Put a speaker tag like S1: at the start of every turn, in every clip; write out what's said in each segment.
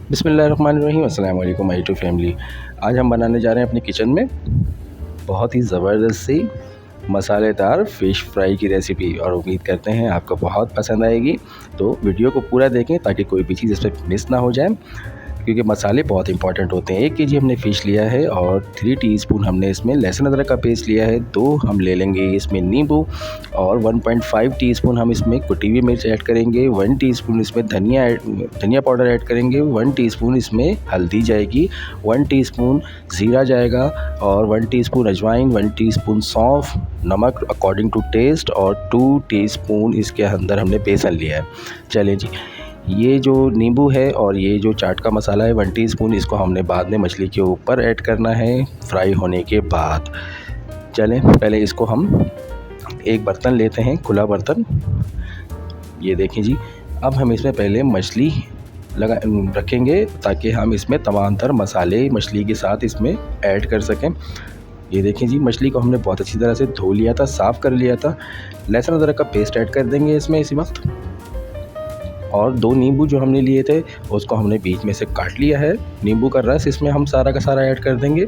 S1: बिस्मिल्लाहिर्रहमानिर्रहीम। अस्सलाम वालेकुम माय यूट्यूब फैमिली। आज हम बनाने जा रहे हैं अपने किचन में बहुत ही ज़बरदस्त सी मसालेदार फ़िश फ्राई की रेसिपी, और उम्मीद करते हैं आपको बहुत पसंद आएगी। तो वीडियो को पूरा देखें ताकि कोई भी चीज़ इसमें मिस ना हो जाए, क्योंकि मसाले बहुत इंपॉर्टेंट होते हैं। 1 केजी हमने फ़िश लिया है और 3 टीस्पून हमने इसमें लहसुन अदरक का पेस्ट लिया है। 2 हम ले लेंगे इसमें नींबू, और 1.5 टीस्पून हम इसमें कुटी हुई मिर्च ऐड करेंगे। 1 टीस्पून इसमें धनिया पाउडर ऐड करेंगे। 1 टीस्पून इसमें हल्दी जाएगी। 1 टीस्पून ज़ीरा जाएगा, और 1 टीस्पून अजवाइन, 1 टीस्पून सौंफ, नमक अकॉर्डिंग टू टेस्ट, और 2 टीस्पून इसके अंदर हमने बेसन लिया है। चलें जी, ये जो नींबू है और ये जो चाट का मसाला है 1 टीस्पून, इसको हमने बाद में मछली के ऊपर ऐड करना है फ्राई होने के बाद। चलें, पहले इसको हम एक बर्तन लेते हैं, खुला बर्तन। ये देखें जी, अब हम इसमें पहले मछली रखेंगे ताकि हम इसमें तमाम तर मसाले मछली के साथ इसमें ऐड कर सकें। ये देखें जी, मछली को हमने बहुत अच्छी तरह से धो लिया था, साफ़ कर लिया था। लहसुन अदरक का पेस्ट ऐड कर देंगे इसमें इसी वक्त, और 2 नींबू जो हमने लिए थे उसको हमने बीच में से काट लिया है। नींबू का रस इसमें हम सारा का सारा ऐड कर देंगे,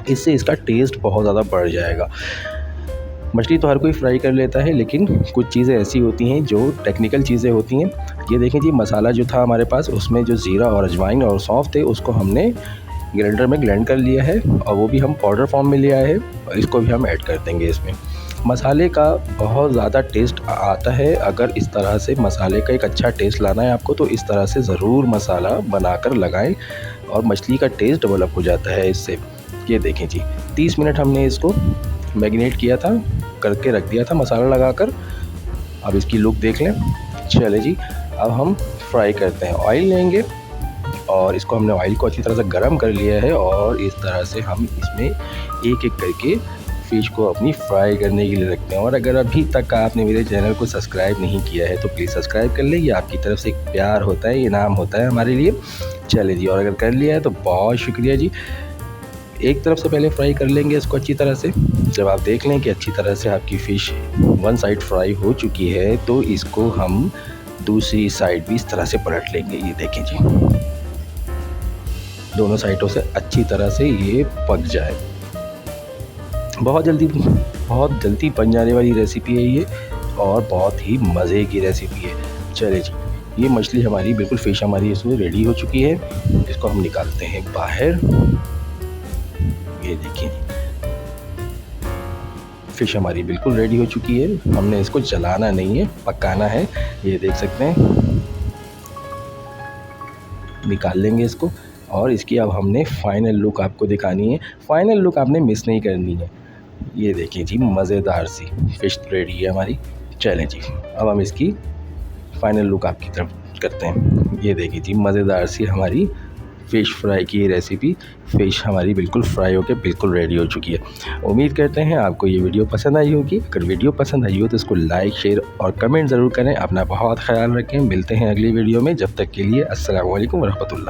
S1: इससे इसका टेस्ट बहुत ज़्यादा बढ़ जाएगा। मछली तो हर कोई फ्राई कर लेता है, लेकिन कुछ चीज़ें ऐसी होती हैं जो टेक्निकल चीज़ें होती हैं। ये देखें जी, मसाला जो था हमारे पास उसमें जो ज़ीरा और अजवाइन और सौंफ थे उसको हमने ग्राइंडर में ग्राइंड कर लिया है, और वो भी हम पाउडर फॉर्म में लिया है, और इसको भी हम ऐड कर देंगे इसमें। मसाले का बहुत ज़्यादा टेस्ट आता है। अगर इस तरह से मसाले का एक अच्छा टेस्ट लाना है आपको, तो इस तरह से ज़रूर मसाला बनाकर लगाएं, और मछली का टेस्ट डेवलप हो जाता है इससे। ये देखें जी, 30 मिनट हमने इसको मैरिनेट किया था, करके रख दिया था मसाला लगाकर। अब इसकी लुक देख लें। चले जी, अब हम फ्राई करते हैं। ऑयल लेंगे, और इसको हमने ऑयल को अच्छी तरह से गर्म कर लिया है, और इस तरह से हम इसमें एक एक करके फ़िश को अपनी फ्राई करने के लिए रखते हैं। और अगर अभी तक आपने मेरे चैनल को सब्सक्राइब नहीं किया है तो प्लीज़ सब्सक्राइब कर लें, ये आपकी तरफ से एक प्यार होता है, इनाम होता है हमारे लिए। चले जी, और अगर कर लिया है तो बहुत शुक्रिया जी। एक तरफ से पहले फ्राई कर लेंगे इसको अच्छी तरह से। जब आप देख लें कि अच्छी तरह से आपकी फ़िश 1 साइड फ्राई हो चुकी है, तो इसको हम दूसरी साइड भी इस तरह से पलट लेंगे। ये देखें जी, दोनों साइडों से अच्छी तरह से ये पक जाए। बहुत जल्दी बन जाने वाली रेसिपी है ये, और बहुत ही मज़े की रेसिपी है। चले जी, ये मछली हमारी बिल्कुल फ़िश हमारी इसमें रेडी हो चुकी है। इसको हम निकालते हैं बाहर। ये देखिए, फ़िश हमारी बिल्कुल रेडी हो चुकी है। हमने इसको जलाना नहीं है, पकाना है। ये देख सकते हैं, निकाल लेंगे इसको, और इसकी अब हमने फ़ाइनल लुक आपको दिखानी है। फ़ाइनल लुक आपने मिस नहीं करनी है। ये देखिए जी, मज़ेदार सी फ़िश रेडी है हमारी। चलें जी, अब हम इसकी फ़ाइनल लुक आपकी तरफ करते हैं। ये देखिए जी, मज़ेदार सी हमारी फ़िश फ्राई की रेसिपी। फ़िश हमारी बिल्कुल फ्राई होकर बिल्कुल रेडी हो चुकी है। उम्मीद करते हैं आपको ये वीडियो पसंद आई होगी। अगर वीडियो पसंद आई हो तो इसको लाइक, शेयर और कमेंट ज़रूर करें। अपना बहुत ख्याल रखें। मिलते हैं अगली वीडियो में, जब तक के लिए अस्सलाम वालेकुम व रहमतुल्लाह।